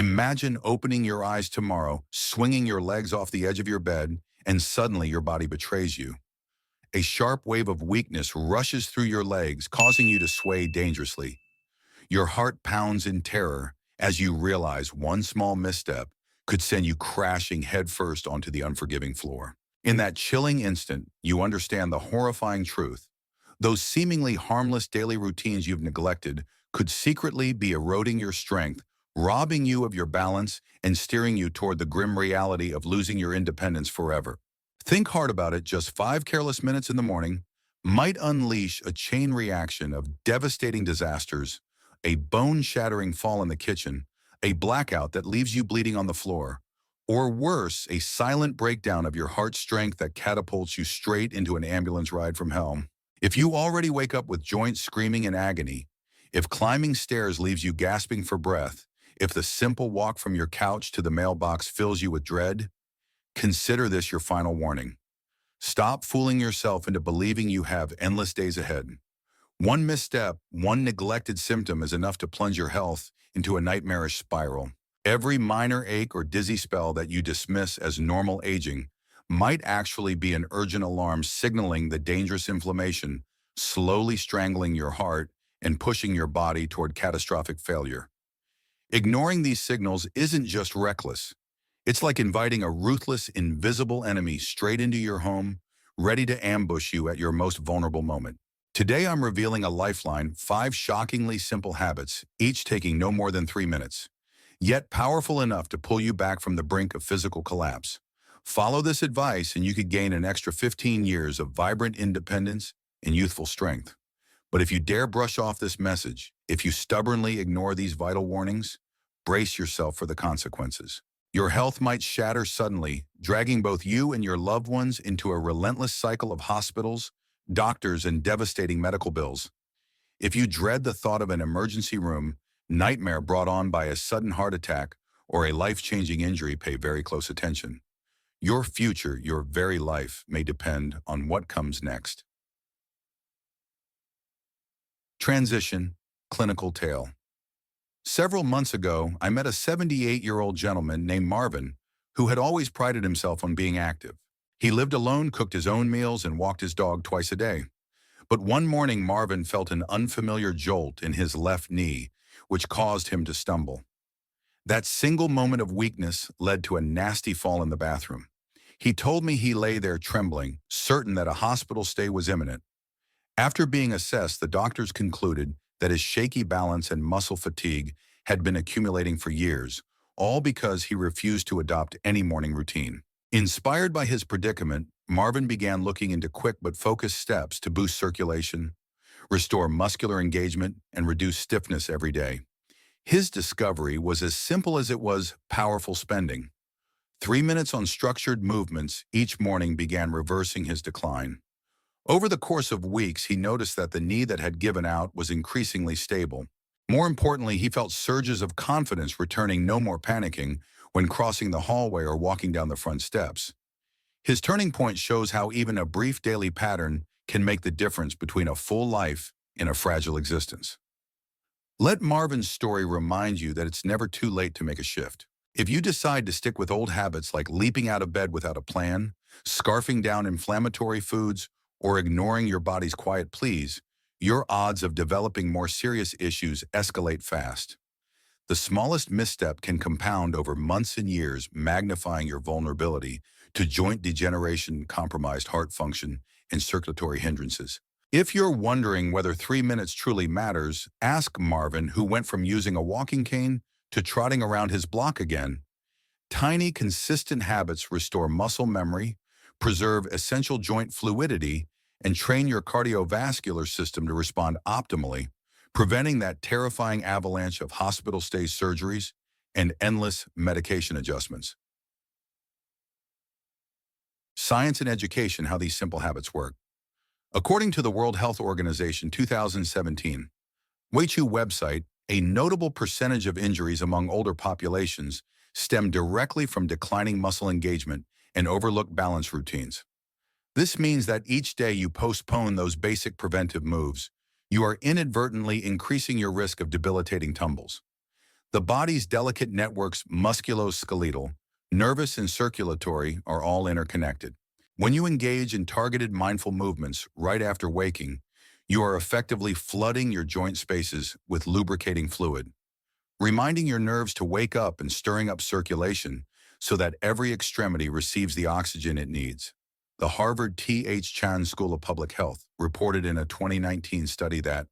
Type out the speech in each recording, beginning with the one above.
Imagine opening your eyes tomorrow, swinging your legs off the edge of your bed, and suddenly your body betrays you. A sharp wave of weakness rushes through your legs, causing you to sway dangerously. Your heart pounds in terror as you realize one small misstep could send you crashing headfirst onto the unforgiving floor. In that chilling instant, you understand the horrifying truth. Those seemingly harmless daily routines you've neglected could secretly be eroding your strength, robbing you of your balance, and steering you toward the grim reality of losing your independence forever. Think hard about it. Just 5 careless minutes in the morning might unleash a chain reaction of devastating disasters, a bone-shattering fall in the kitchen, a blackout that leaves you bleeding on the floor, or worse, a silent breakdown of your heart strength that catapults you straight into an ambulance ride from hell. If you already wake up with joints screaming in agony, if climbing stairs leaves you gasping for breath, if the simple walk from your couch to the mailbox fills you with dread, consider this your final warning. Stop fooling yourself into believing you have endless days ahead. One misstep, one neglected symptom is enough to plunge your health into a nightmarish spiral. Every minor ache or dizzy spell that you dismiss as normal aging might actually be an urgent alarm signaling the dangerous inflammation, slowly strangling your heart and pushing your body toward catastrophic failure. Ignoring these signals isn't just reckless. It's like inviting a ruthless, invisible enemy straight into your home, ready to ambush you at your most vulnerable moment. Today I'm revealing a lifeline, 5 shockingly simple habits, each taking no more than 3 minutes, yet powerful enough to pull you back from the brink of physical collapse. Follow this advice and you could gain an extra 15 years of vibrant independence and youthful strength. But if you dare brush off this message, if you stubbornly ignore these vital warnings, brace yourself for the consequences. Your health might shatter suddenly, dragging both you and your loved ones into a relentless cycle of hospitals, doctors, and devastating medical bills. If you dread the thought of an emergency room, nightmare brought on by a sudden heart attack, or a life-changing injury, pay very close attention. Your future, your very life, may depend on what comes next. Transition, clinical tale. Several months ago, I met a 78-year-old gentleman named Marvin who had always prided himself on being active. He lived alone, cooked his own meals, and walked his dog twice a day. But one morning, Marvin felt an unfamiliar jolt in his left knee, which caused him to stumble. That single moment of weakness led to a nasty fall in the bathroom. He told me he lay there trembling, certain that a hospital stay was imminent. After being assessed, the doctors concluded that his shaky balance and muscle fatigue had been accumulating for years, all because he refused to adopt any morning routine. Inspired by his predicament, Marvin began looking into quick but focused steps to boost circulation, restore muscular engagement, and reduce stiffness every day. His discovery was as simple as it was powerful spending. 3 minutes on structured movements each morning began reversing his decline. Over the course of weeks, he noticed that the knee that had given out was increasingly stable. More importantly, he felt surges of confidence returning, no more panicking when crossing the hallway or walking down the front steps. His turning point shows how even a brief daily pattern can make the difference between a full life and a fragile existence. Let Marvin's story remind you that it's never too late to make a shift. If you decide to stick with old habits like leaping out of bed without a plan, scarfing down inflammatory foods, or ignoring your body's quiet pleas, your odds of developing more serious issues escalate fast. The smallest misstep can compound over months and years, magnifying your vulnerability to joint degeneration, compromised heart function, and circulatory hindrances. If you're wondering whether 3 minutes truly matters, ask Marvin, who went from using a walking cane to trotting around his block again. Tiny, consistent habits restore muscle memory, preserve essential joint fluidity, and train your cardiovascular system to respond optimally, preventing that terrifying avalanche of hospital stay surgeries and endless medication adjustments. Science and education, how these simple habits work. According to the World Health Organization 2017 WHO website, a notable percentage of injuries among older populations stem directly from declining muscle engagement and overlooked balance routines. This means that each day you postpone those basic preventive moves, you are inadvertently increasing your risk of debilitating tumbles. The body's delicate networks, musculoskeletal, nervous, and circulatory, are all interconnected. When you engage in targeted mindful movements right after waking, you are effectively flooding your joint spaces with lubricating fluid, reminding your nerves to wake up and stirring up circulation so that every extremity receives the oxygen it needs. The Harvard T.H. Chan School of Public Health reported in a 2019 study that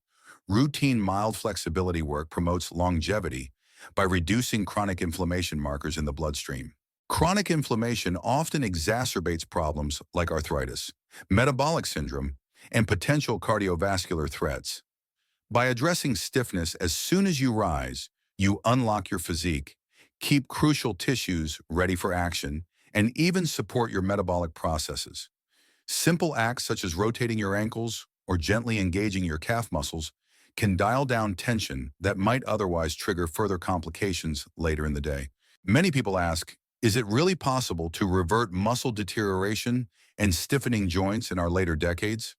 routine mild flexibility work promotes longevity by reducing chronic inflammation markers in the bloodstream. Chronic inflammation often exacerbates problems like arthritis, metabolic syndrome, and potential cardiovascular threats. By addressing stiffness as soon as you rise, you unlock your physique, keep crucial tissues ready for action, and even support your metabolic processes. Simple acts such as rotating your ankles or gently engaging your calf muscles can dial down tension that might otherwise trigger further complications later in the day. Many people ask, is it really possible to revert muscle deterioration and stiffening joints in our later decades?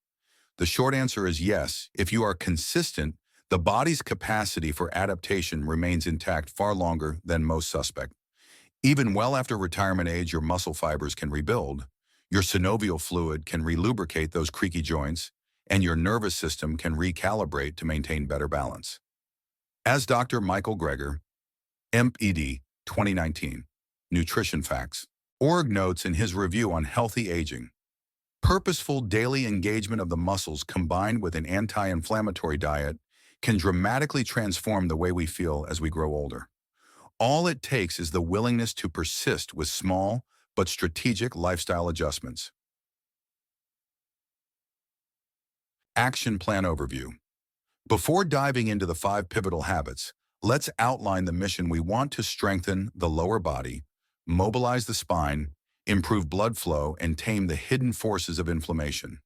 The short answer is yes. If you are consistent, the body's capacity for adaptation remains intact far longer than most suspect. Even well after retirement age, your muscle fibers can rebuild, your synovial fluid can relubricate those creaky joints, and your nervous system can recalibrate to maintain better balance. As Dr. Michael Greger, MPD, 2019, Nutrition Facts, org notes in his review on healthy aging, purposeful daily engagement of the muscles combined with an anti-inflammatory diet can dramatically transform the way we feel as we grow older. All it takes is the willingness to persist with small but strategic lifestyle adjustments. Action Plan Overview. Before diving into the 5 pivotal habits, let's outline the mission. We want to strengthen the lower body, mobilize the spine, improve blood flow, and tame the hidden forces of inflammation.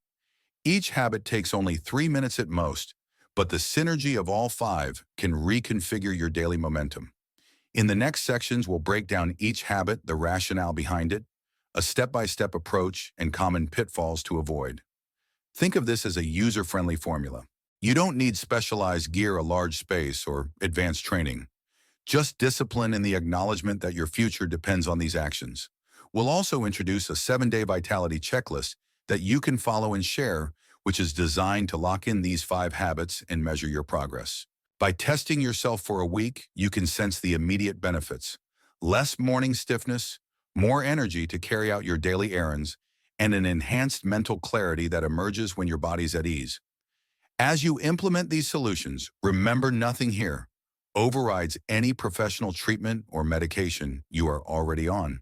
Each habit takes only 3 minutes at most, but the synergy of all 5 can reconfigure your daily momentum. In the next sections, we'll break down each habit, the rationale behind it, a step-by-step approach, and common pitfalls to avoid. Think of this as a user-friendly formula. You don't need specialized gear, a large space, or advanced training. Just discipline and the acknowledgement that your future depends on these actions. We'll also introduce a 7-day vitality checklist that you can follow and share, which is designed to lock in these 5 habits and measure your progress. By testing yourself for a week, you can sense the immediate benefits: less morning stiffness, more energy to carry out your daily errands, and an enhanced mental clarity that emerges when your body's at ease. As you implement these solutions, remember, nothing here overrides any professional treatment or medication you are already on.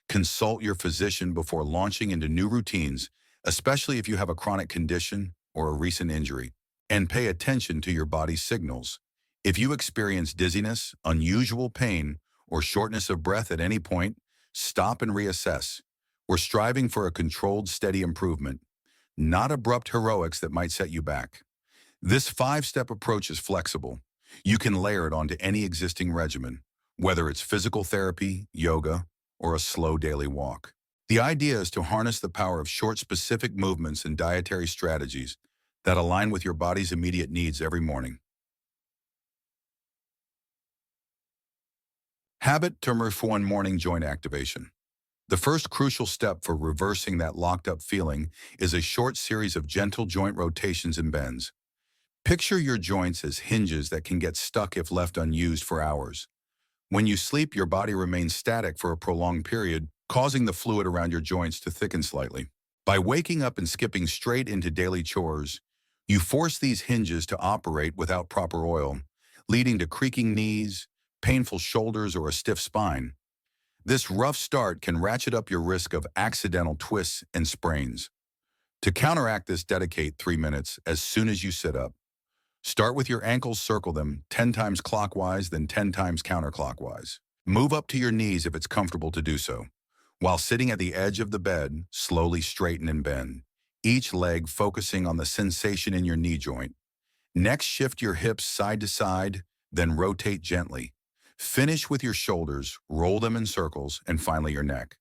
Consult your physician before launching into new routines, especially if you have a chronic condition or a recent injury. And pay attention to your body's signals. If you experience dizziness, unusual pain, or shortness of breath at any point, stop and reassess. We're striving for a controlled, steady improvement, not abrupt heroics that might set you back. This 5-step approach is flexible. You can layer it onto any existing regimen, whether it's physical therapy, yoga, or a slow daily walk. The idea is to harness the power of short, specific movements and dietary strategies that align with your body's immediate needs every morning. Habit to for 1 morning joint activation. The first crucial step for reversing that locked-up feeling is a short series of gentle joint rotations and bends. Picture your joints as hinges that can get stuck if left unused for hours. When you sleep, your body remains static for a prolonged period, causing the fluid around your joints to thicken slightly. By waking up and skipping straight into daily chores, you force these hinges to operate without proper oil, leading to creaking knees, painful shoulders, or a stiff spine. This rough start can ratchet up your risk of accidental twists and sprains. To counteract this, dedicate 3 minutes as soon as you sit up. Start with your ankles, circle them 10 times clockwise, then 10 times counterclockwise. Move up to your knees if it's comfortable to do so. While sitting at the edge of the bed, slowly straighten and bend, each leg focusing on the sensation in your knee joint. Next, shift your hips side to side, then rotate gently. Finish with your shoulders, roll them in circles, and finally your neck.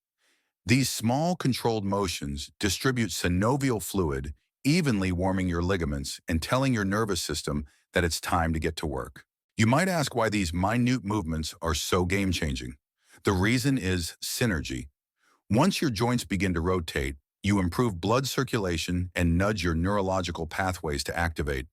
These small, controlled motions distribute synovial fluid, evenly warming your ligaments and telling your nervous system that it's time to get to work. You might ask why these minute movements are so game-changing. The reason is synergy. Once your joints begin to rotate, you improve blood circulation and nudge your neurological pathways to activate.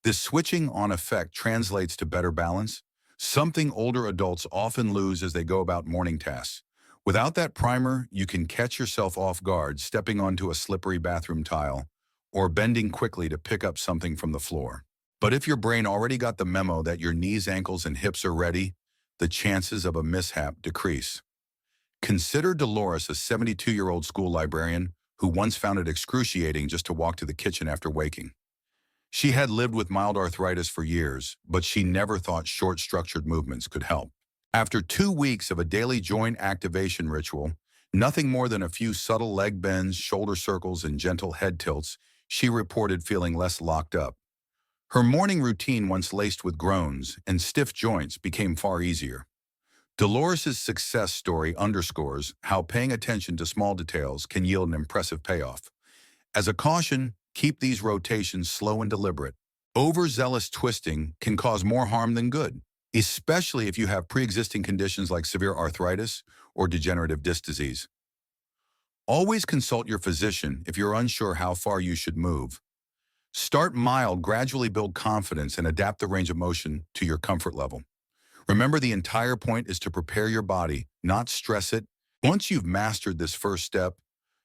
This switching on effect translates to better balance, something older adults often lose as they go about morning tasks. Without that primer, you can catch yourself off guard, stepping onto a slippery bathroom tile, or bending quickly to pick up something from the floor. But if your brain already got the memo that your knees, ankles, and hips are ready, the chances of a mishap decrease. Consider Dolores, a 72-year-old school librarian who once found it excruciating just to walk to the kitchen after waking. She had lived with mild arthritis for years, but she never thought short, structured movements could help. After 2 weeks of a daily joint activation ritual, nothing more than a few subtle leg bends, shoulder circles, and gentle head tilts, she reported feeling less locked up. Her morning routine, once laced with groans and stiff joints, became far easier. Dolores' success story underscores how paying attention to small details can yield an impressive payoff. As a caution, keep these rotations slow and deliberate. Overzealous twisting can cause more harm than good, especially if you have pre-existing conditions like severe arthritis or degenerative disc disease. Always consult your physician if you're unsure how far you should move. Start mild, gradually build confidence, and adapt the range of motion to your comfort level. Remember, the entire point is to prepare your body, not stress it. Once you've mastered this first step,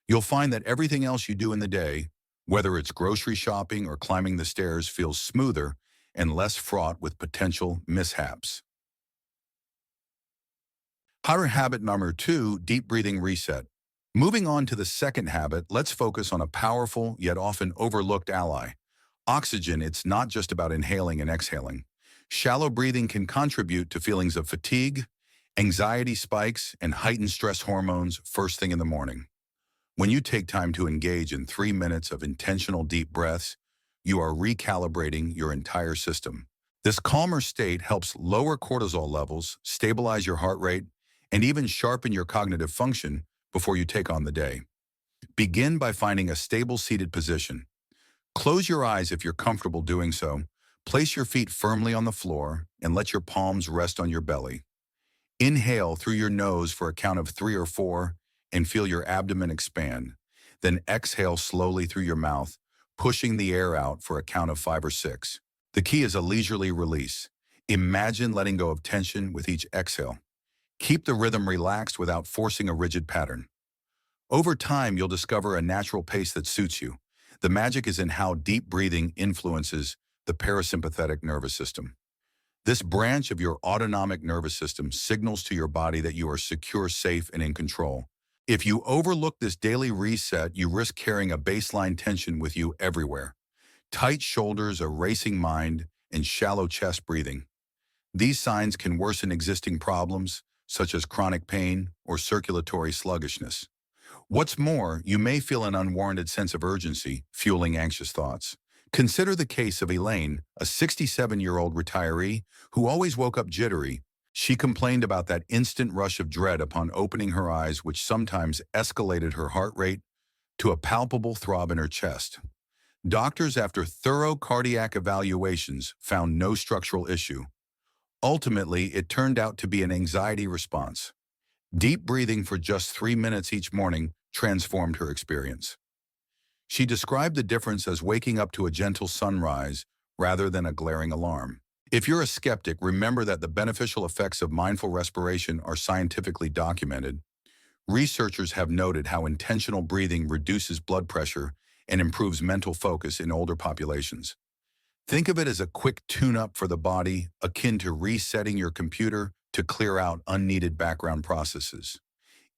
you'll find that everything else you do in the day, whether it's grocery shopping or climbing the stairs, feels smoother and less fraught with potential mishaps. Habit number 2, deep breathing reset. Moving on to the second habit, let's focus on a powerful yet often overlooked ally. Oxygen. It's not just about inhaling and exhaling. Shallow breathing can contribute to feelings of fatigue, anxiety spikes, and heightened stress hormones first thing in the morning. When you take time to engage in 3 minutes of intentional deep breaths, you are recalibrating your entire system. This calmer state helps lower cortisol levels, stabilize your heart rate, and even sharpen your cognitive function before you take on the day. Begin by finding a stable seated position. Close your eyes if you're comfortable doing so. Place your feet firmly on the floor and let your palms rest on your belly. Inhale through your nose for a count of 3 or 4 and feel your abdomen expand. Then exhale slowly through your mouth, pushing the air out for a count of 5 or 6. The key is a leisurely release. Imagine letting go of tension with each exhale. Keep the rhythm relaxed without forcing a rigid pattern. Over time, you'll discover a natural pace that suits you. The magic is in how deep breathing influences the parasympathetic nervous system. This branch of your autonomic nervous system signals to your body that you are secure, safe, and in control. If you overlook this daily reset, you risk carrying a baseline tension with you everywhere. Tight shoulders, a racing mind, and shallow chest breathing. These signs can worsen existing problems, such as chronic pain or circulatory sluggishness. What's more, you may feel an unwarranted sense of urgency, fueling anxious thoughts. Consider the case of Elaine, a 67-year-old retiree who always woke up jittery. She complained about that instant rush of dread upon opening her eyes, which sometimes escalated her heart rate to a palpable throb in her chest. Doctors, after thorough cardiac evaluations, found no structural issue. Ultimately, it turned out to be an anxiety response. Deep breathing for just 3 minutes each morning transformed her experience. She described the difference as waking up to a gentle sunrise rather than a glaring alarm. If you're a skeptic, remember that the beneficial effects of mindful respiration are scientifically documented. Researchers have noted how intentional breathing reduces blood pressure and improves mental focus in older populations. Think of it as a quick tune-up for the body, akin to resetting your computer to clear out unneeded background processes.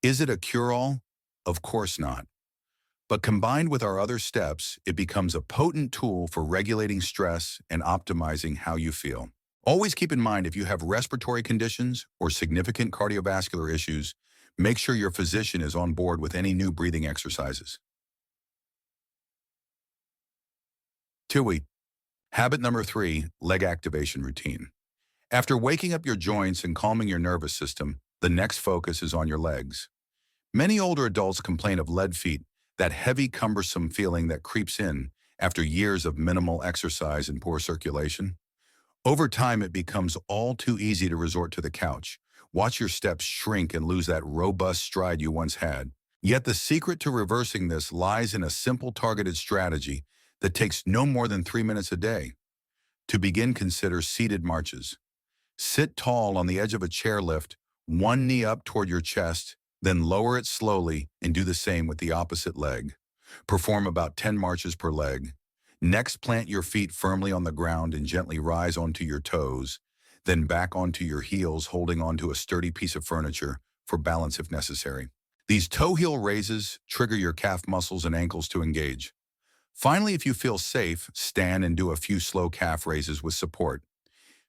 Is it a cure-all? Of course not. But combined with our other steps, it becomes a potent tool for regulating stress and optimizing how you feel. Always keep in mind, if you have respiratory conditions or significant cardiovascular issues, make sure your physician is on board with any new breathing exercises. 2. Habit number 3, leg activation routine. After waking up your joints and calming your nervous system, the next focus is on your legs. Many older adults complain of lead feet, that heavy, cumbersome feeling that creeps in after years of minimal exercise and poor circulation. Over time, it becomes all too easy to resort to the couch. Watch your steps shrink and lose that robust stride you once had. Yet the secret to reversing this lies in a simple targeted strategy that takes no more than 3 minutes a day. To begin, consider seated marches. Sit tall on the edge of a chairlift, one knee up toward your chest, then lower it slowly and do the same with the opposite leg. Perform about 10 marches per leg. Next, plant your feet firmly on the ground and gently rise onto your toes, then back onto your heels, holding onto a sturdy piece of furniture for balance if necessary. These toe heel raises trigger your calf muscles and ankles to engage. Finally, if you feel safe, stand and do a few slow calf raises with support,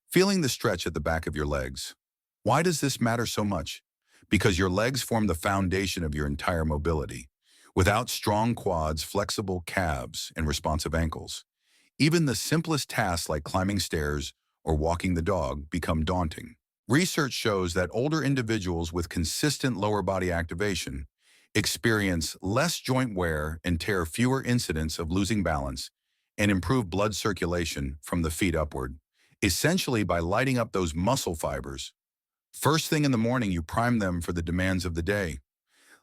feeling the stretch at the back of your legs. Why does this matter so much? Because your legs form the foundation of your entire mobility. Without strong quads, flexible calves, and responsive ankles, even the simplest tasks like climbing stairs or walking the dog become daunting. Research shows that older individuals with consistent lower body activation experience less joint wear and tear, fewer incidents of losing balance, and improve blood circulation from the feet upward, essentially by lighting up those muscle fibers. First thing in the morning, you prime them for the demands of the day.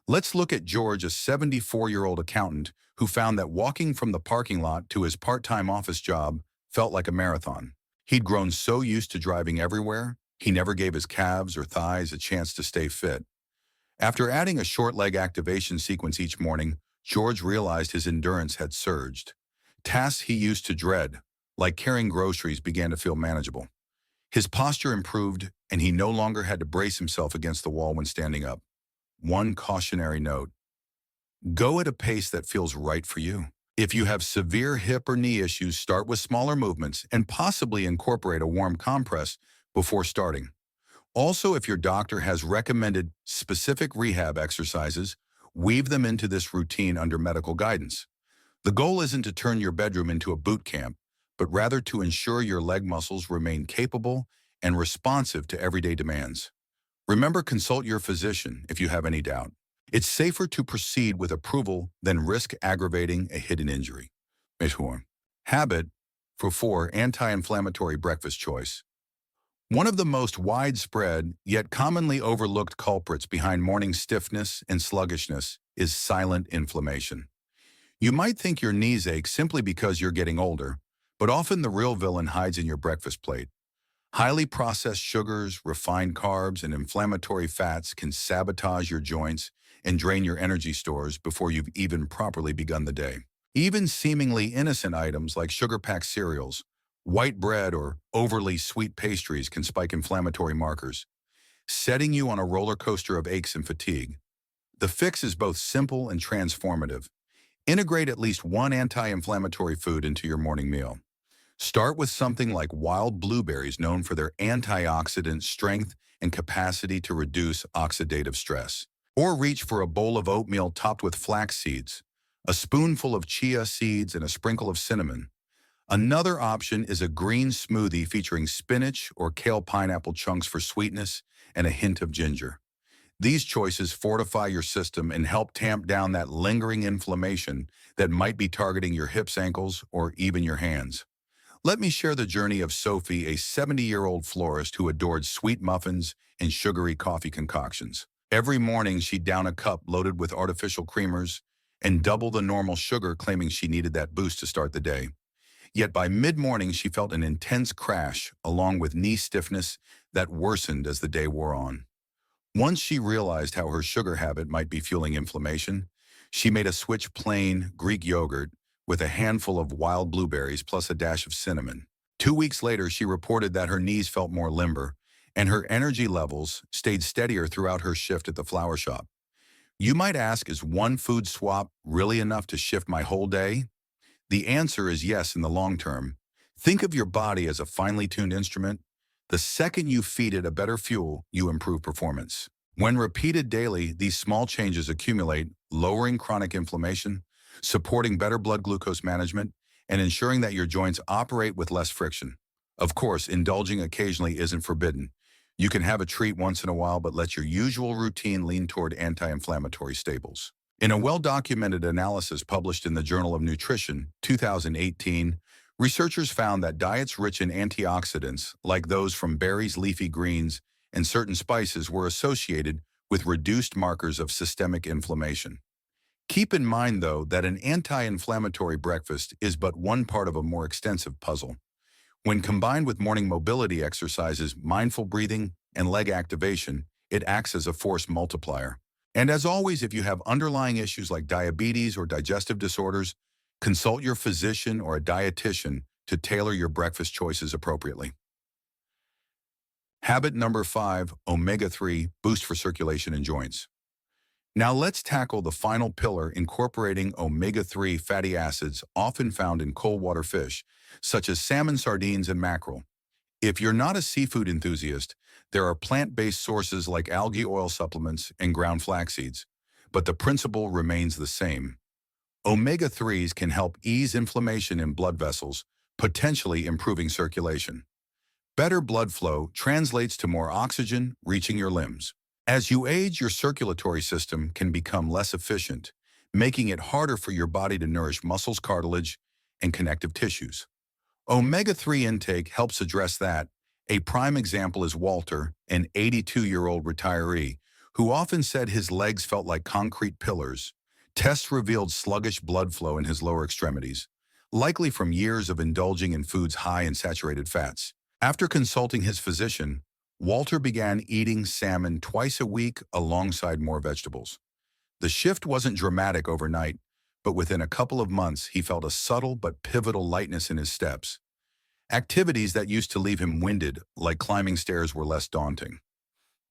Let's look at George, a 74-year-old accountant who found that walking from the parking lot to his part-time office job felt like a marathon. He'd grown so used to driving everywhere, he never gave his calves or thighs a chance to stay fit. After adding a short leg activation sequence each morning, George realized his endurance had surged. Tasks he used to dread, like carrying groceries, began to feel manageable. His posture improved, and he no longer had to brace himself against the wall when standing up. One cautionary note: go at a pace that feels right for you. If you have severe hip or knee issues, start with smaller movements and possibly incorporate a warm compress before starting. Also, if your doctor has recommended specific rehab exercises, weave them into this routine under medical guidance. The goal isn't to turn your bedroom into a boot camp, but rather to ensure your leg muscles remain capable and responsive to everyday demands. Remember, consult your physician if you have any doubt. It's safer to proceed with approval than risk aggravating a hidden injury. Habit for 4. Anti-inflammatory breakfast choice. One of the most widespread yet commonly overlooked culprits behind morning stiffness and sluggishness is silent inflammation. You might think your knees ache simply because you're getting older, but often the real villain hides in your breakfast plate. Highly processed sugars, refined carbs, and inflammatory fats can sabotage your joints and drain your energy stores before you've even properly begun the day. Even seemingly innocent items like sugar-packed cereals, white bread, or overly sweet pastries can spike inflammatory markers, setting you on a roller coaster of aches and fatigue. The fix is both simple and transformative. Integrate at least one anti-inflammatory food into your morning meal. Start with something like wild blueberries, known for their antioxidant strength and capacity to reduce oxidative stress. Or reach for a bowl of oatmeal topped with flax seeds, a spoonful of chia seeds, and a sprinkle of cinnamon. Another option is a green smoothie featuring spinach or kale pineapple chunks for sweetness and a hint of ginger. These choices fortify your system and help tamp down that lingering inflammation that might be targeting your hips, ankles, or even your hands. Let me share the journey of Sophie, a 70-year-old florist who adored sweet muffins and sugary coffee concoctions. Every morning, she'd down a cup loaded with artificial creamers and double the normal sugar, claiming she needed that boost to start the day. Yet by mid-morning, she felt an intense crash, along with knee stiffness that worsened as the day wore on. Once she realized how her sugar habit might be fueling inflammation, she made a switch: plain Greek yogurt with a handful of wild blueberries plus a dash of cinnamon. 2 weeks later, she reported that her knees felt more limber, and her energy levels stayed steadier throughout her shift at the flower shop. You might ask, is one food swap really enough to shift my whole day? The answer is yes in the long term. Think of your body as a finely tuned instrument. The second you feed it a better fuel, you improve performance. When repeated daily, these small changes accumulate, lowering chronic inflammation, supporting better blood glucose management, and ensuring that your joints operate with less friction. Of course, indulging occasionally isn't forbidden. You can have a treat once in a while, but let your usual routine lean toward anti-inflammatory staples. In a well-documented analysis published in the Journal of Nutrition, 2018, Researchers found that diets rich in antioxidants, like those from berries, leafy greens, and certain spices, were associated with reduced markers of systemic inflammation. Keep in mind, though, that an anti-inflammatory breakfast is but one part of a more extensive puzzle. When combined with morning mobility exercises, mindful breathing, and leg activation, it acts as a force multiplier. And as always, if you have underlying issues like diabetes or digestive disorders, consult your physician or a dietitian to tailor your breakfast choices appropriately. Habit number 5, omega-3, boost for circulation and joints. Now let's tackle the final pillar, incorporating omega-3 fatty acids often found in cold water fish, such as salmon, sardines, and mackerel. If you're not a seafood enthusiast, there are plant-based sources like algae oil supplements and ground flax seeds, but the principle remains the same. Omega-3s can help ease inflammation in blood vessels, potentially improving circulation. Better blood flow translates to more oxygen reaching your limbs. As you age, your circulatory system can become less efficient, making it harder for your body to nourish muscles, cartilage, and connective tissues. Omega-3 intake helps address that. A prime example is Walter, an 82-year-old retiree, who often said his legs felt like concrete pillars. Tests revealed sluggish blood flow in his lower extremities, likely from years of indulging in foods high in saturated fats. After consulting his physician, Walter began eating salmon twice a week alongside more vegetables. The shift wasn't dramatic overnight, but within a couple of months, he felt a subtle but pivotal lightness in his steps. Activities that used to leave him winded, like climbing stairs, were less daunting.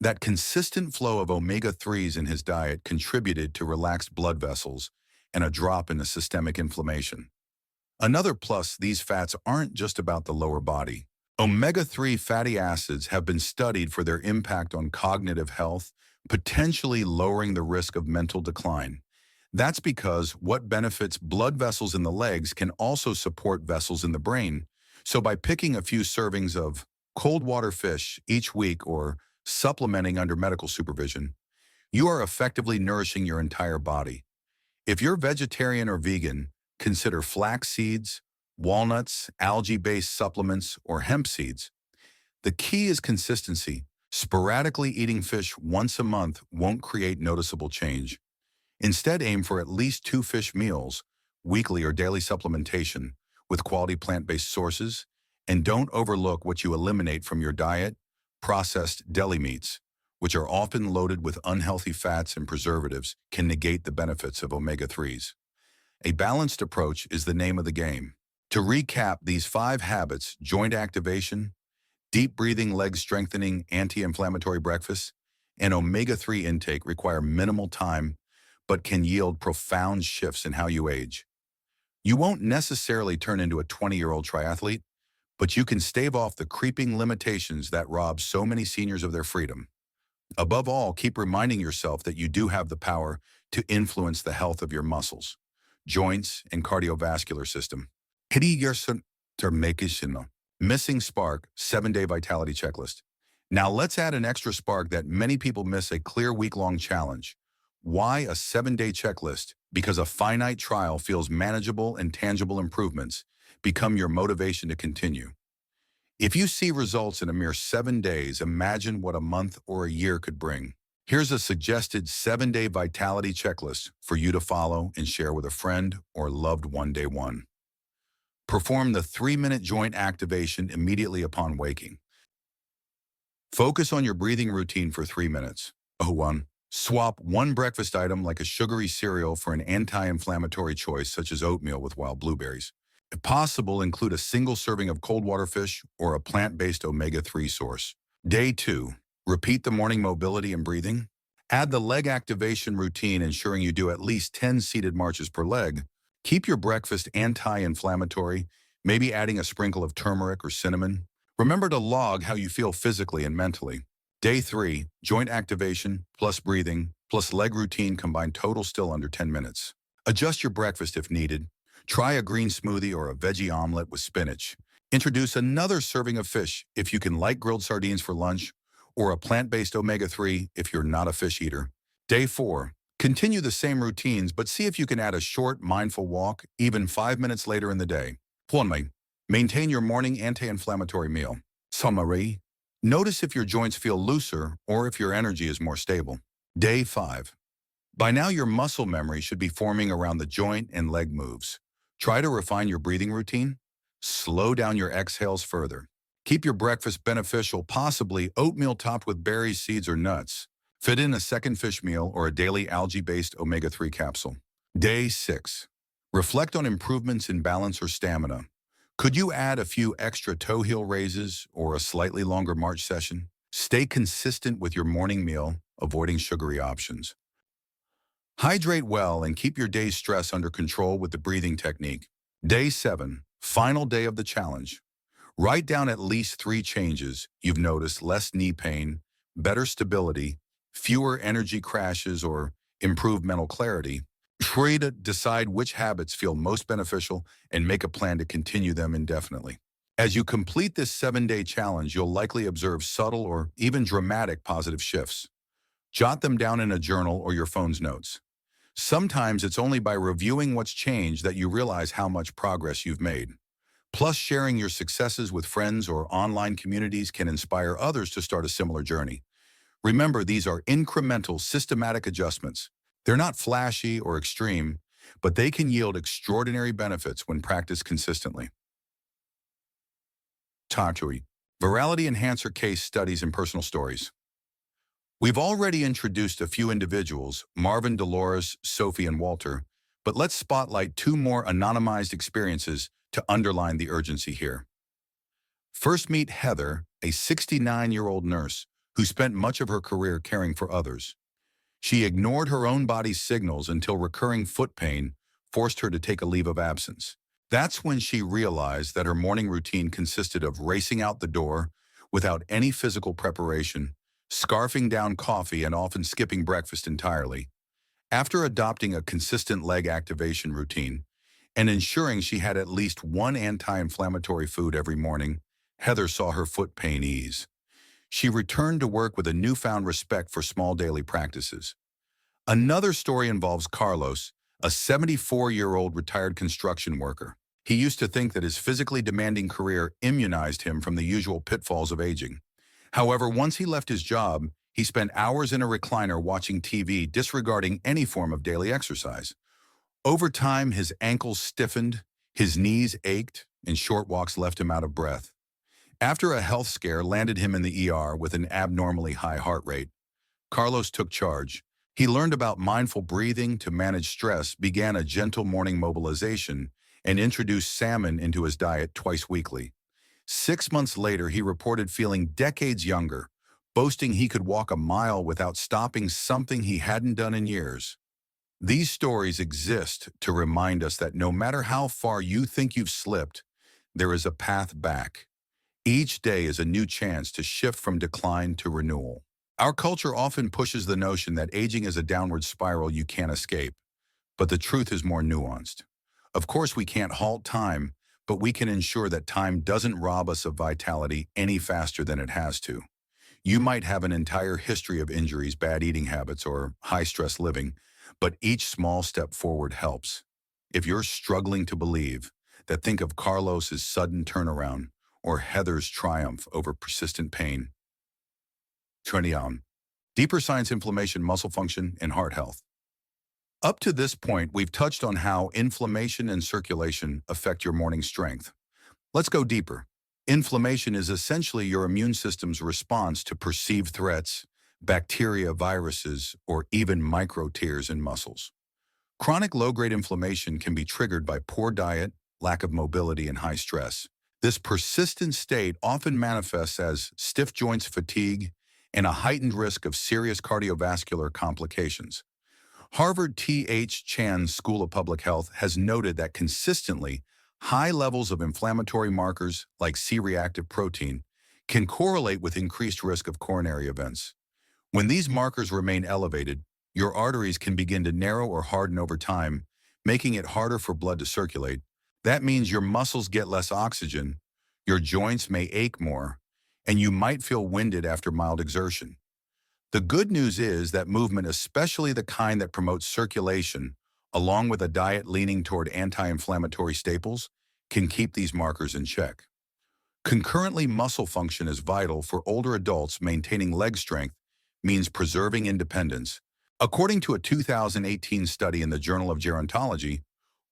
That consistent flow of omega-3s in his diet contributed to relaxed blood vessels and a drop in the systemic inflammation. Another plus, these fats aren't just about the lower body. Omega-3 fatty acids have been studied for their impact on cognitive health, potentially lowering the risk of mental decline. That's because what benefits blood vessels in the legs can also support vessels in the brain. So by picking a few servings of cold water fish each week or supplementing under medical supervision, you are effectively nourishing your entire body. If you're vegetarian or vegan, consider flax seeds, walnuts, algae-based supplements, or hemp seeds. The key is consistency. Sporadically eating fish once a month won't create noticeable change. Instead, aim for at least 2 fish meals, weekly or daily supplementation, with quality plant-based sources, and don't overlook what you eliminate from your diet: processed deli meats, which are often loaded with unhealthy fats and preservatives, can negate the benefits of omega-3s. A balanced approach is the name of the game. To recap these 5 habits: joint activation, deep breathing, leg strengthening, anti-inflammatory breakfast, and omega-3 intake, require minimal time but can yield profound shifts in how you age. You won't necessarily turn into a 20-year-old triathlete, but you can stave off the creeping limitations that rob so many seniors of their freedom. Above all, keep reminding yourself that you do have the power to influence the health of your muscles, joints, and cardiovascular system. Missing spark, 7-day vitality checklist. Now let's add an extra spark that many people miss: a clear week-long challenge. Why a 7-day checklist? Because a finite trial feels manageable and tangible improvements become your motivation to continue. If you see results in a mere 7 days, imagine what a month or a year could bring. Here's a suggested 7-day vitality checklist for you to follow and share with a friend or loved one. Day 1. Perform the 3-minute joint activation immediately upon waking. Focus on your breathing routine for 3 minutes. 1. Swap one breakfast item like a sugary cereal for an anti-inflammatory choice such as oatmeal with wild blueberries. If possible, include a single serving of cold water fish or a plant-based omega-3 source. Day 2. Repeat the morning mobility and breathing. Add the leg activation routine, ensuring you do at least 10 seated marches per leg. Keep your breakfast anti-inflammatory, maybe adding a sprinkle of turmeric or cinnamon. Remember to log how you feel physically and mentally. Day 3, joint activation, plus breathing, plus leg routine combined, total still under 10 minutes. Adjust your breakfast if needed. Try a green smoothie or a veggie omelet with spinach. Introduce another serving of fish if you can, like grilled sardines for lunch, or a plant-based omega-3 if you're not a fish eater. Day 4, continue the same routines, but see if you can add a short, mindful walk, even 5 minutes later in the day. 1. Maintain your morning anti-inflammatory meal. Summary. Notice if your joints feel looser or if your energy is more stable. Day 5. By now, your muscle memory should be forming around the joint and leg moves. Try to refine your breathing routine. Slow down your exhales further. Keep your breakfast beneficial, possibly oatmeal topped with berries, seeds, or nuts. Fit in a second fish meal or a daily algae-based omega-3 capsule. Day 6. Reflect on improvements in balance or stamina. Could you add a few extra toe heel raises or a slightly longer march session? Stay consistent with your morning meal, avoiding sugary options. Hydrate well and keep your day's stress under control with the breathing technique. Day 7, final day of the challenge. Write down at least 3 changes you've noticed: less knee pain, better stability, fewer energy crashes, or improved mental clarity. Try to decide which habits feel most beneficial and make a plan to continue them indefinitely. As you complete this 7-day challenge, you'll likely observe subtle or even dramatic positive shifts. Jot them down in a journal or your phone's notes. Sometimes it's only by reviewing what's changed that you realize how much progress you've made. Plus, sharing your successes with friends or online communities can inspire others to start a similar journey. Remember, these are incremental, systematic adjustments. They're not flashy or extreme, but they can yield extraordinary benefits when practiced consistently. Tatui, virality enhancer case studies and personal stories. We've already introduced a few individuals, Marvin, Dolores, Sophie, and Walter, but let's spotlight 2 more anonymized experiences to underline the urgency here. First, meet Heather, a 69-year-old nurse who spent much of her career caring for others. She ignored her own body's signals until recurring foot pain forced her to take a leave of absence. That's when she realized that her morning routine consisted of racing out the door without any physical preparation, scarfing down coffee, and often skipping breakfast entirely. After adopting a consistent leg activation routine and ensuring she had at least one anti-inflammatory food every morning, Heather saw her foot pain ease. She returned to work with a newfound respect for small daily practices. Another story involves Carlos, a 74-year-old retired construction worker. He used to think that his physically demanding career immunized him from the usual pitfalls of aging. However, once he left his job, he spent hours in a recliner watching TV, disregarding any form of daily exercise. Over time, his ankles stiffened, his knees ached, and short walks left him out of breath. After a health scare landed him in the ER with an abnormally high heart rate, Carlos took charge. He learned about mindful breathing to manage stress, began a gentle morning mobilization, and introduced salmon into his diet twice weekly. 6 months later, he reported feeling decades younger, boasting he could walk a mile without stopping, something he hadn't done in years. These stories exist to remind us that no matter how far you think you've slipped, there is a path back. Each day is a new chance to shift from decline to renewal. Our culture often pushes the notion that aging is a downward spiral you can't escape, but the truth is more nuanced. Of course, we can't halt time, but we can ensure that time doesn't rob us of vitality any faster than it has to. You might have an entire history of injuries, bad eating habits, or high-stress living, but each small step forward helps. If you're struggling to believe that, think of Carlos's sudden turnaround or Heather's triumph over persistent pain. Trinion. Deeper science: inflammation, muscle function, and heart health. Up to this point, we've touched on how inflammation and circulation affect your morning strength. Let's go deeper. Inflammation is essentially your immune system's response to perceived threats, bacteria, viruses, or even micro tears in muscles. Chronic low-grade inflammation can be triggered by poor diet, lack of mobility, and high stress. This persistent state often manifests as stiff joints, fatigue, and a heightened risk of serious cardiovascular complications. Harvard T.H. Chan's School of Public Health has noted that consistently high levels of inflammatory markers like C-reactive protein can correlate with increased risk of coronary events. When these markers remain elevated, your arteries can begin to narrow or harden over time, making it harder for blood to circulate. That means your muscles get less oxygen, your joints may ache more, and you might feel winded after mild exertion. The good news is that movement, especially the kind that promotes circulation, along with a diet leaning toward anti-inflammatory staples, can keep these markers in check. Concurrently, muscle function is vital for older adults. Maintaining leg strength means preserving independence. According to a 2018 study in the Journal of Gerontology,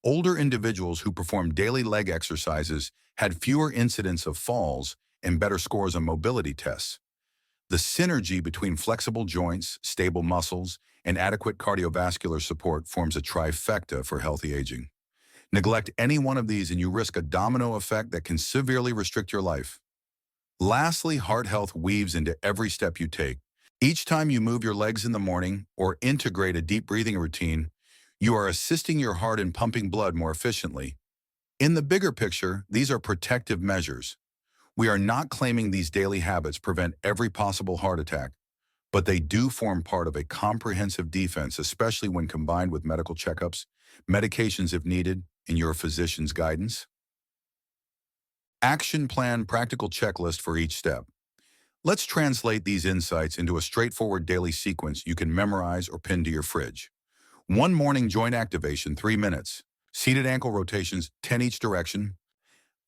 older individuals who performed daily leg exercises had fewer incidents of falls and better scores on mobility tests. The synergy between flexible joints, stable muscles, and adequate cardiovascular support forms a trifecta for healthy aging. Neglect any one of these and you risk a domino effect that can severely restrict your life. Lastly, heart health weaves into every step you take. Each time you move your legs in the morning or integrate a deep breathing routine, you are assisting your heart in pumping blood more efficiently. In the bigger picture, these are protective measures. We are not claiming these daily habits prevent every possible heart attack, but they do form part of a comprehensive defense, especially when combined with medical checkups, medications if needed, and your physician's guidance. Action plan, practical checklist for each step. Let's translate these insights into a straightforward daily sequence you can memorize or pin to your fridge. 1 morning joint activation, 3 minutes. Seated ankle rotations, 10 each direction.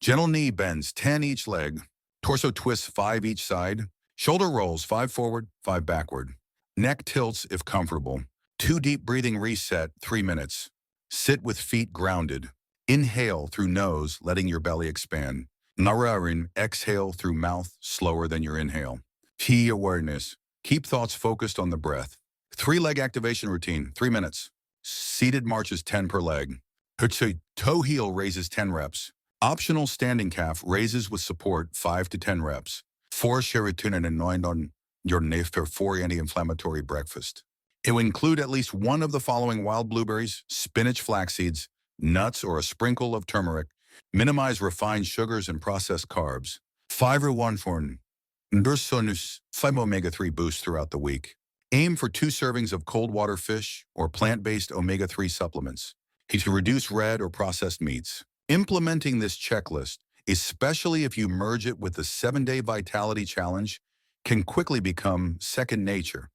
Gentle knee bends, 10 each leg. Torso twists, 5 each side. Shoulder rolls, 5 forward, 5 backward. Neck tilts if comfortable. 2 deep breathing reset, 3 minutes. Sit with feet grounded. Inhale through nose, letting your belly expand. Nararin, exhale through mouth, slower than your inhale. T awareness. Keep thoughts focused on the breath. 3 leg activation routine, 3 minutes. Seated marches 10 per leg. Hutsu toe heel raises 10 reps. Optional standing calf raises with support 5 to 10 reps. 4 serotonin and 9 on your knife for 4 anti-inflammatory breakfast. It will include at least one of the following: wild blueberries, spinach, flax seeds, nuts, or a sprinkle of turmeric. Minimize refined sugars and processed carbs. Fiber 1 for Nursonus 5 omega-3 boost throughout the week. Aim for 2 servings of cold water fish or plant-based omega-3 supplements to reduce red or processed meats. Implementing this checklist, especially if you merge it with the 7-day Vitality Challenge, can quickly become second nature.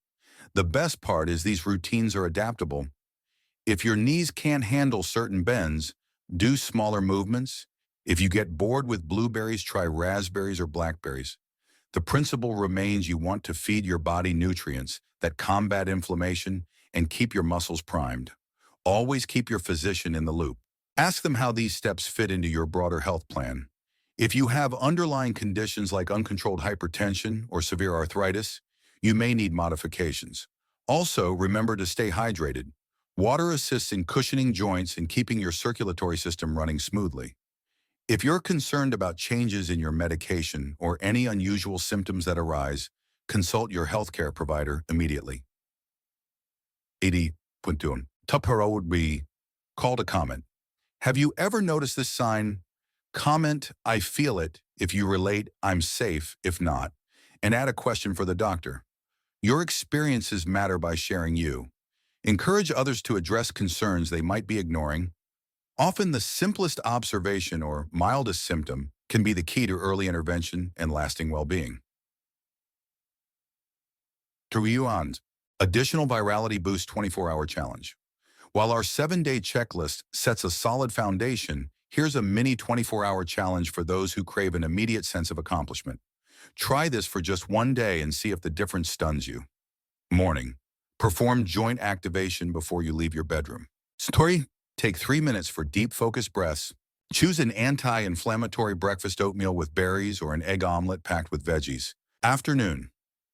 The best part is these routines are adaptable. If your knees can't handle certain bends, do smaller movements. If you get bored with blueberries, try raspberries or blackberries. The principle remains: you want to feed your body nutrients that combat inflammation and keep your muscles primed. Always keep your physician in the loop. Ask them how these steps fit into your broader health plan. If you have underlying conditions like uncontrolled hypertension or severe arthritis, you may need modifications. Also, remember to stay hydrated. Water assists in cushioning joints and keeping your circulatory system running smoothly. If you're concerned about changes in your medication or any unusual symptoms that arise, consult your healthcare provider immediately. 80.2. Tupero would be call to comment. Have you ever noticed this sign? Comment, "I feel it," if you relate, "I'm safe," if not, and add a question for the doctor. Your experiences matter by sharing you. Encourage others to address concerns they might be ignoring. Often the simplest observation or mildest symptom can be the key to early intervention and lasting well-being. Truyuan, Additional Virality Boost 24-Hour Challenge. While our 7-day checklist sets a solid foundation, here's a mini 24-hour challenge for those who crave an immediate sense of accomplishment. Try this for just 1 day and see if the difference stuns you. Morning. Perform joint activation before you leave your bedroom. Story. Take 3 minutes for deep focused breaths. Choose an anti-inflammatory breakfast: oatmeal with berries or an egg omelet packed with veggies. Afternoon.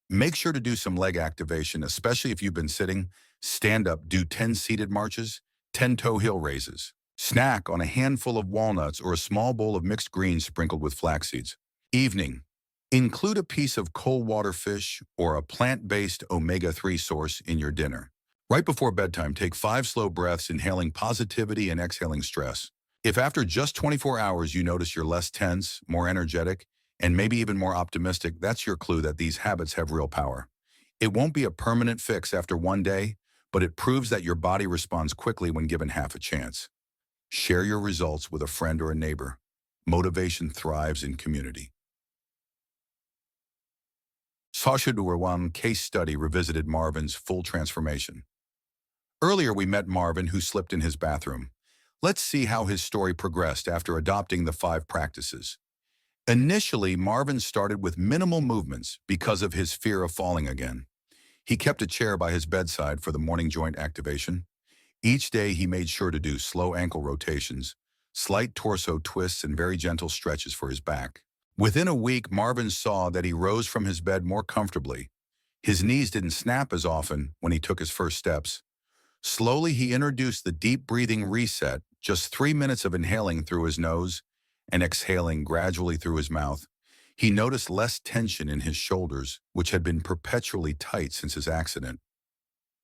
Make sure to do some leg activation, especially if you've been sitting. Stand up, do 10 seated marches, 10 toe heel raises. Snack on a handful of walnuts or a small bowl of mixed greens sprinkled with flax seeds. Evening. Include a piece of cold water fish or a plant-based omega-3 source in your dinner. Right before bedtime, take 5 slow breaths, inhaling positivity and exhaling stress. If after just 24 hours you notice you're less tense, more energetic, and maybe even more optimistic, that's your clue that these habits have real power. It won't be a permanent fix after 1 day, but it proves that your body responds quickly when given half a chance. Share your results with a friend or a neighbor. Motivation thrives in community. Sasha Durwan case study revisited Marvin's full transformation. Earlier we met Marvin, who slipped in his bathroom. Let's see how his story progressed after adopting the 5 practices. Initially, Marvin started with minimal movements because of his fear of falling again. He kept a chair by his bedside for the morning joint activation. Each day, he made sure to do slow ankle rotations, slight torso twists, and very gentle stretches for his back. Within a week, Marvin saw that he rose from his bed more comfortably. His knees didn't snap as often when he took his first steps. Slowly, he introduced the deep breathing reset, just 3 minutes of inhaling through his nose and exhaling gradually through his mouth. He noticed less tension in his shoulders, which had been perpetually tight since his accident.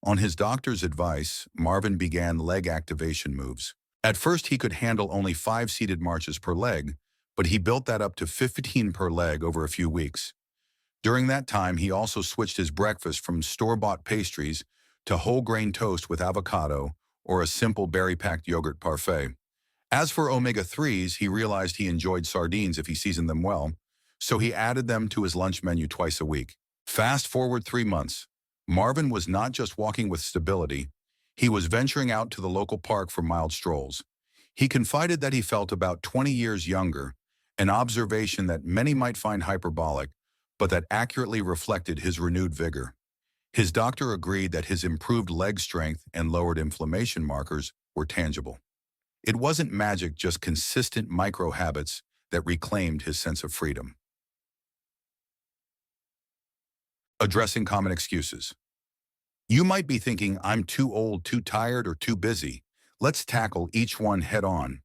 On his doctor's advice, Marvin began leg activation moves. At first, he could handle only 5 seated marches per leg, but he built that up to 15 per leg over a few weeks. During that time, he also switched his breakfast from store-bought pastries to whole grain toast with avocado or a simple berry-packed yogurt parfait. As for omega-3s, he realized he enjoyed sardines if he seasoned them well, so he added them to his lunch menu twice a week. Fast forward 3 months. Marvin was not just walking with stability, he was venturing out to the local park for mild strolls. He confided that he felt about 20 years younger, an observation that many might find hyperbolic, but that accurately reflected his renewed vigor. His doctor agreed that his improved leg strength and lowered inflammation markers were tangible. It wasn't magic, just consistent micro habits that reclaimed his sense of freedom. Addressing common excuses. You might be thinking, I'm too old, too tired, or too busy. Let's tackle each one head on.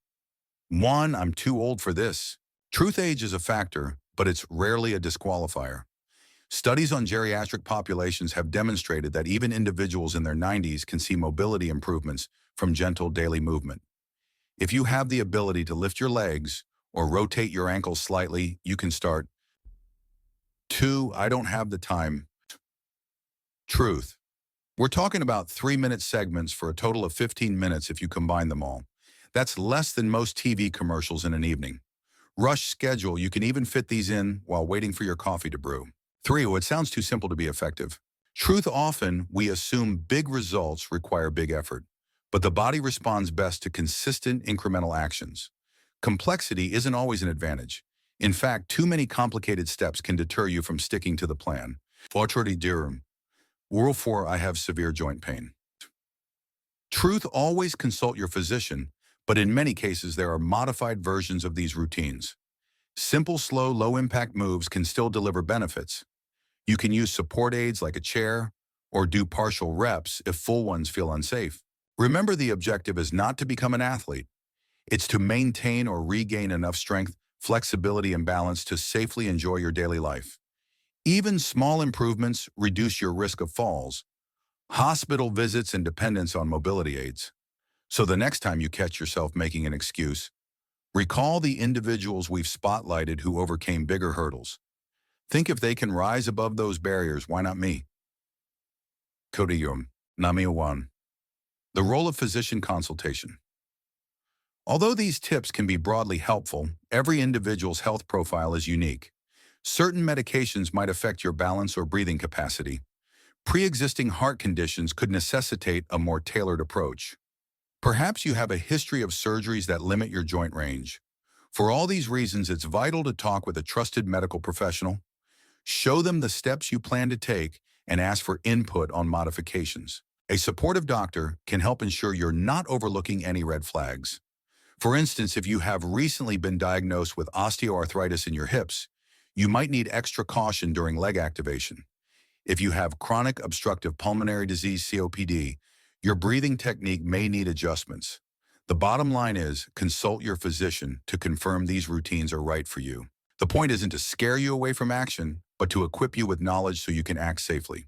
1. I'm too old for this. Truth, age is a factor, but it's rarely a disqualifier. Studies on geriatric populations have demonstrated that even individuals in their 90s can see mobility improvements from gentle daily movement. If you have the ability to lift your legs or rotate your ankles slightly, you can start. 2. I don't have the time. Truth. We're talking about 3-minute segments for a total of 15 minutes if you combine them all. That's less than most TV commercials in an evening. Rush schedule, you can even fit these in while waiting for your coffee to brew. 3. It sounds too simple to be effective. Truth, often we assume big results require big effort, but the body responds best to consistent incremental actions. Complexity isn't always an advantage. In fact, too many complicated steps can deter you from sticking to the plan. Rule 4, I have severe joint pain. Truth, always consult your physician, but in many cases there are modified versions of these routines. Simple, slow, low-impact moves can still deliver benefits. You can use support aids like a chair, or do partial reps if full ones feel unsafe. Remember, the objective is not to become an athlete. It's to maintain or regain enough strength, flexibility, and balance to safely enjoy your daily life. Even small improvements reduce your risk of falls, hospital visits, and dependence on mobility aids. So the next time you catch yourself making an excuse, recall the individuals we've spotlighted who overcame bigger hurdles. Think, if they can rise above those barriers, why not me? Kodiyum, Namiawan. The role of physician consultation. Although these tips can be broadly helpful, every individual's health profile is unique. Certain medications might affect your balance or breathing capacity. Pre-existing heart conditions could necessitate a more tailored approach. Perhaps you have a history of surgeries that limit your joint range. For all these reasons, it's vital to talk with a trusted medical professional. Show them the steps you plan to take and ask for input on modifications. A supportive doctor can help ensure you're not overlooking any red flags. For instance, if you have recently been diagnosed with osteoarthritis in your hips, you might need extra caution during leg activation. If you have chronic obstructive pulmonary disease, COPD, your breathing technique may need adjustments. The bottom line is, consult your physician to confirm these routines are right for you. The point isn't to scare you away from action, but to equip you with knowledge so you can act safely.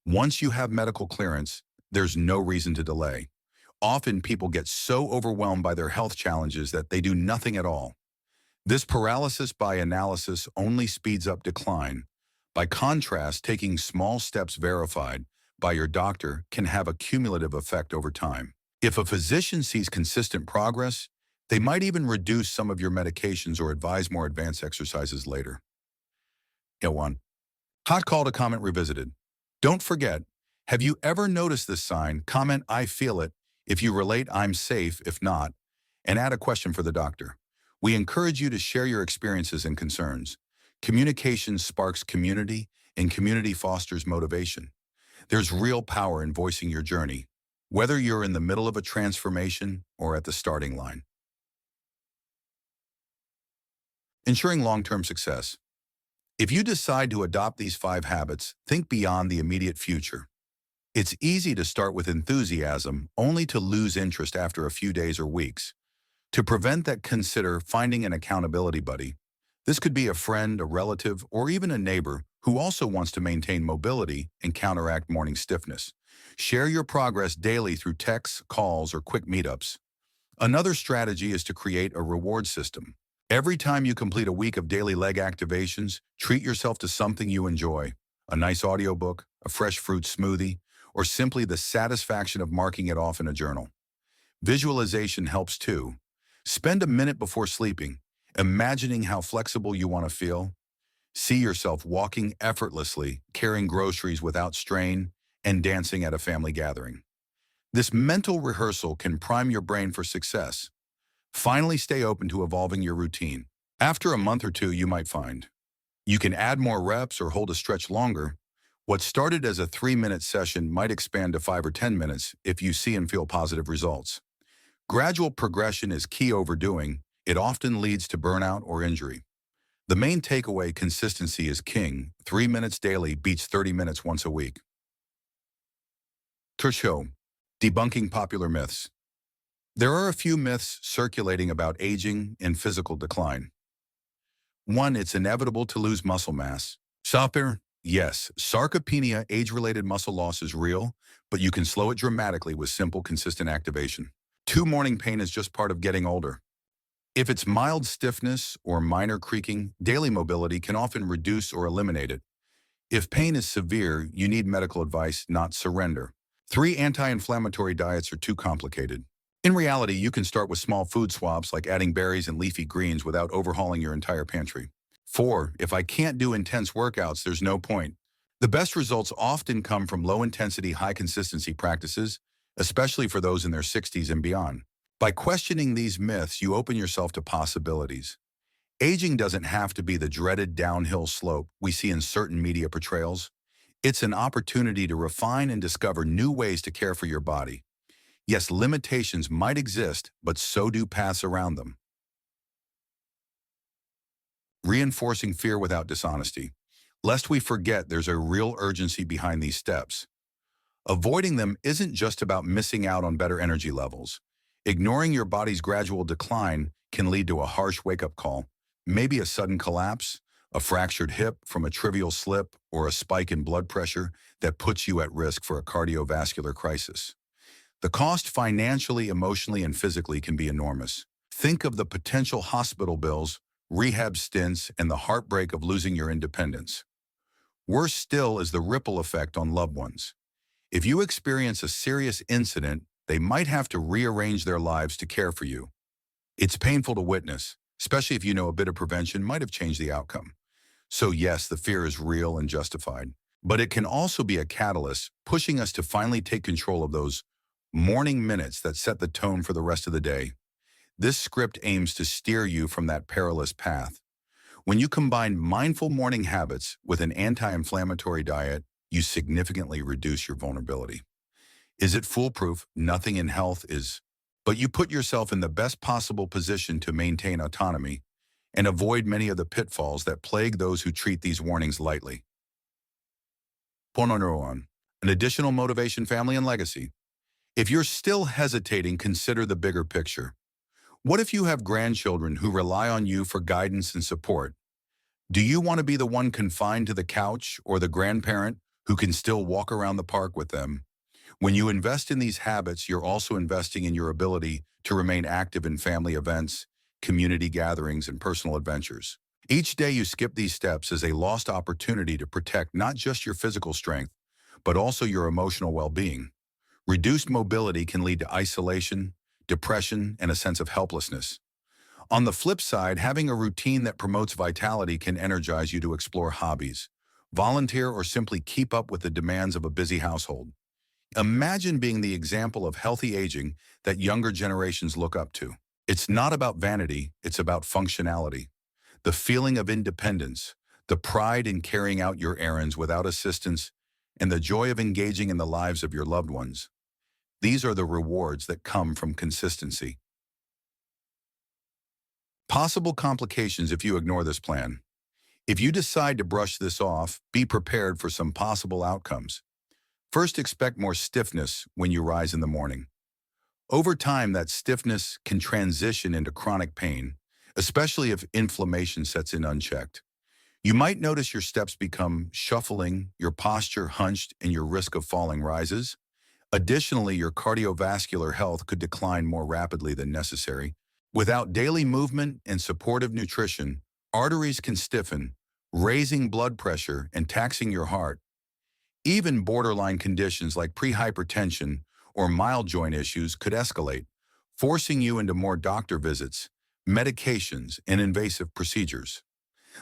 Once you have medical clearance, there's no reason to delay. Often people get so overwhelmed by their health challenges that they do nothing at all. This paralysis by analysis only speeds up decline. By contrast, taking small steps verified by your doctor can have a cumulative effect over time. If a physician sees consistent progress, they might even reduce some of your medications or advise more advanced exercises later. 1. Hot call to comment revisited. Don't forget, have you ever noticed this sign? Comment, I feel it. If you relate, I'm safe. If not, and add a question for the doctor. We encourage you to share your experiences and concerns. Communication sparks community, and community fosters motivation. There's real power in voicing your journey, whether you're in the middle of a transformation or at the starting line. Ensuring long-term success. If you decide to adopt these 5 habits, think beyond the immediate future. It's easy to start with enthusiasm, only to lose interest after a few days or weeks. To prevent that, consider finding an accountability buddy. This could be a friend, a relative, or even a neighbor who also wants to maintain mobility and counteract morning stiffness. Share your progress daily through texts, calls, or quick meetups. Another strategy is to create a reward system. Every time you complete a week of daily leg activations, treat yourself to something you enjoy. A nice audiobook, a fresh fruit smoothie, or simply the satisfaction of marking it off in a journal. Visualization helps too. Spend a minute before sleeping, imagining how flexible you want to feel. See yourself walking effortlessly, carrying groceries without strain, and dancing at a family gathering. This mental rehearsal can prime your brain for success. Finally, stay open to evolving your routine. After a month or two, you might find you can add more reps or hold a stretch longer. What started as a 3-minute session might expand to 5 or 10 minutes if you see and feel positive results. Gradual progression is key. Overdoing it often leads to burnout or injury. The main takeaway: consistency is king. 3 minutes daily beats 30 minutes once a week. Show. Debunking popular myths. There are a few myths circulating about aging and physical decline. 1. It's inevitable to lose muscle mass. Shopper. Yes, sarcopenia, age-related muscle loss, is real, but you can slow it dramatically with simple, consistent activation. 2. Morning pain is just part of getting older. If it's mild stiffness or minor creaking, daily mobility can often reduce or eliminate it. If pain is severe, you need medical advice, not surrender. 3. Anti-inflammatory diets are too complicated. In reality, you can start with small food swaps like adding berries and leafy greens without overhauling your entire pantry. 4. If I can't do intense workouts, there's no point. The best results often come from low-intensity, high-consistency practices, especially for those in their 60s and beyond. By questioning these myths, you open yourself to possibilities. Aging doesn't have to be the dreaded downhill slope we see in certain media portrayals. It's an opportunity to refine and discover new ways to care for your body. Yes, limitations might exist, but so do paths around them. Reinforcing fear without dishonesty. Lest we forget, there's a real urgency behind these steps. Avoiding them isn't just about missing out on better energy levels. Ignoring your body's gradual decline can lead to a harsh wake-up call, maybe a sudden collapse, a fractured hip from a trivial slip, or a spike in blood pressure that puts you at risk for a cardiovascular crisis. The cost financially, emotionally, and physically can be enormous. Think of the potential hospital bills, rehab stints, and the heartbreak of losing your independence. Worse still is the ripple effect on loved ones. If you experience a serious incident, they might have to rearrange their lives to care for you. It's painful to witness, especially if you know a bit of prevention might have changed the outcome. So yes, the fear is real and justified, but it can also be a catalyst, pushing us to finally take control of those morning minutes that set the tone for the rest of the day. This script aims to steer you from that perilous path. When you combine mindful morning habits with an anti-inflammatory diet, you significantly reduce your vulnerability. Is it foolproof? Nothing in health is. But you put yourself in the best possible position to maintain autonomy and avoid many of the pitfalls that plague those who treat these warnings lightly. An additional motivation, family, and legacy. If you're still hesitating, consider the bigger picture. What if you have grandchildren who rely on you for guidance and support? Do you want to be the one confined to the couch, or the grandparent who can still walk around the park with them? When you invest in these habits, you're also investing in your ability to remain active in family events, community gatherings, and personal adventures. Each day you skip these steps is a lost opportunity to protect not just your physical strength, but also your emotional well-being. Reduced mobility can lead to isolation, depression, and a sense of helplessness. On the flip side, having a routine that promotes vitality can energize you to explore hobbies, volunteer, or simply keep up with the demands of a busy household. Imagine being the example of healthy aging that younger generations look up to. It's not about vanity, it's about functionality. The feeling of independence, the pride in carrying out your errands without assistance, and the joy of engaging in the lives of your loved ones. These are the rewards that come from consistency. Possible complications if you ignore this plan. If you decide to brush this off, be prepared for some possible outcomes. First, expect more stiffness when you rise in the morning. Over time, that stiffness can transition into chronic pain, especially if inflammation sets in unchecked. You might notice your steps become shuffling, your posture hunched, and your risk of falling rises. Additionally, your cardiovascular health could decline more rapidly than necessary. Without daily movement and supportive nutrition, arteries can stiffen, raising blood pressure and taxing your heart. Even borderline conditions like prehypertension or mild joint issues could escalate, forcing you into more doctor visits, medications, and invasive procedures.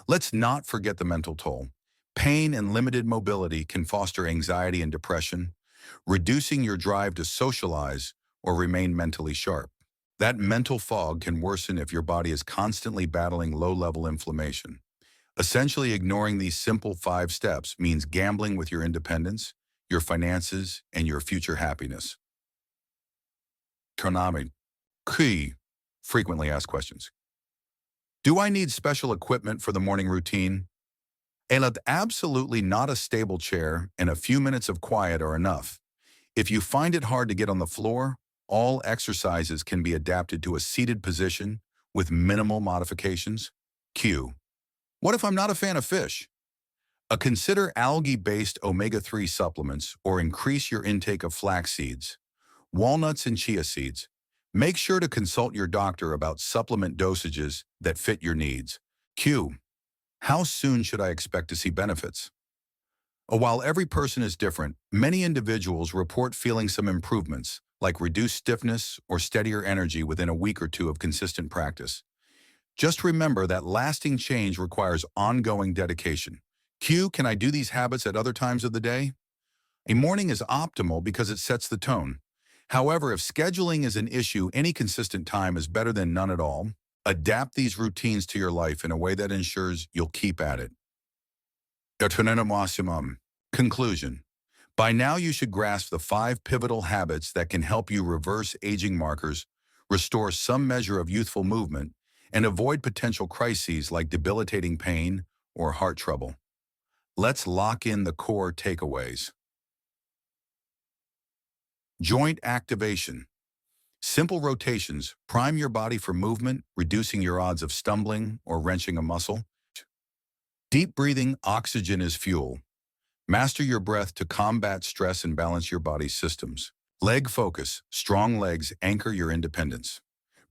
Let's not forget the mental toll. Pain and limited mobility can foster anxiety and depression, reducing your drive to socialize or remain mentally sharp. That mental fog can worsen if your body is constantly battling low-level inflammation. Essentially, ignoring these simple 5 steps means gambling with your independence, your finances, and your future happiness. Konami. Key. Frequently asked questions. Do I need special equipment for the morning routine? And absolutely not. A stable chair and a few minutes of quiet are enough. If you find it hard to get on the floor, all exercises can be adapted to a seated position with minimal modifications. Q. What if I'm not a fan of fish? Consider algae-based omega-3 supplements or increase your intake of flax seeds, walnuts, and chia seeds. Make sure to consult your doctor about supplement dosages that fit your needs. Q. How soon should I expect to see benefits? While every person is different, many individuals report feeling some improvements, like reduced stiffness or steadier energy within a week or two of consistent practice. Just remember that lasting change requires ongoing dedication. Q. Can I do these habits at other times of the day? A morning is optimal because it sets the tone. However, if scheduling is an issue, any consistent time is better than none at all. Adapt these routines to your life in a way that ensures you'll keep at it. Conclusion. By now, you should grasp the 5 pivotal habits that can help you reverse aging markers, restore some measure of youthful movement, and avoid potential crises like debilitating pain or heart trouble. Let's lock in the core takeaways. Joint activation. Simple rotations prime your body for movement, reducing your odds of stumbling or wrenching a muscle. Deep breathing, oxygen is fuel. Master your breath to combat stress and balance your body's systems. Leg focus, strong legs anchor your independence.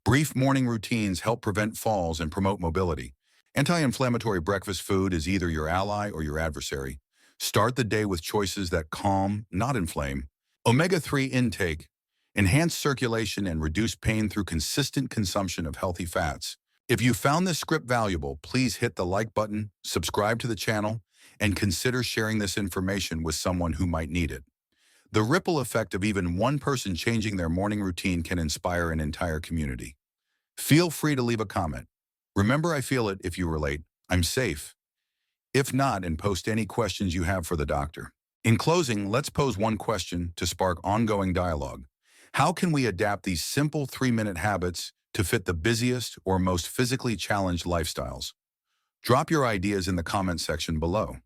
Brief morning routines help prevent falls and promote mobility. Anti-inflammatory breakfast food is either your ally or your adversary. Start the day with choices that calm, not inflame. Omega-3 intake. Enhance circulation and reduce pain through consistent consumption of healthy fats. If you found this script valuable, please hit the like button, subscribe to the channel, and consider sharing this information with someone who might need it. The ripple effect of even one person changing their morning routine can inspire an entire community. Feel free to leave a comment. Remember, I feel it if you relate. I'm safe. If not, and post any questions you have for the doctor. In closing, let's pose one question to spark ongoing dialogue. How can we adapt these simple 3-minute habits to fit the busiest or most physically challenged lifestyles? Drop your ideas in the comment section below.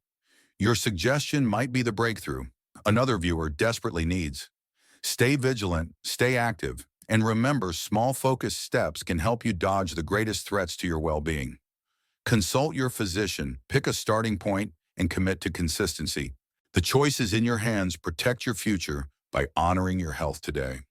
Your suggestion might be the breakthrough another viewer desperately needs. Stay vigilant, stay active, and remember, small focused steps can help you dodge the greatest threats to your well-being. Consult your physician, pick a starting point, and commit to consistency. The choice is in your hands. Protect your future by honoring your health today.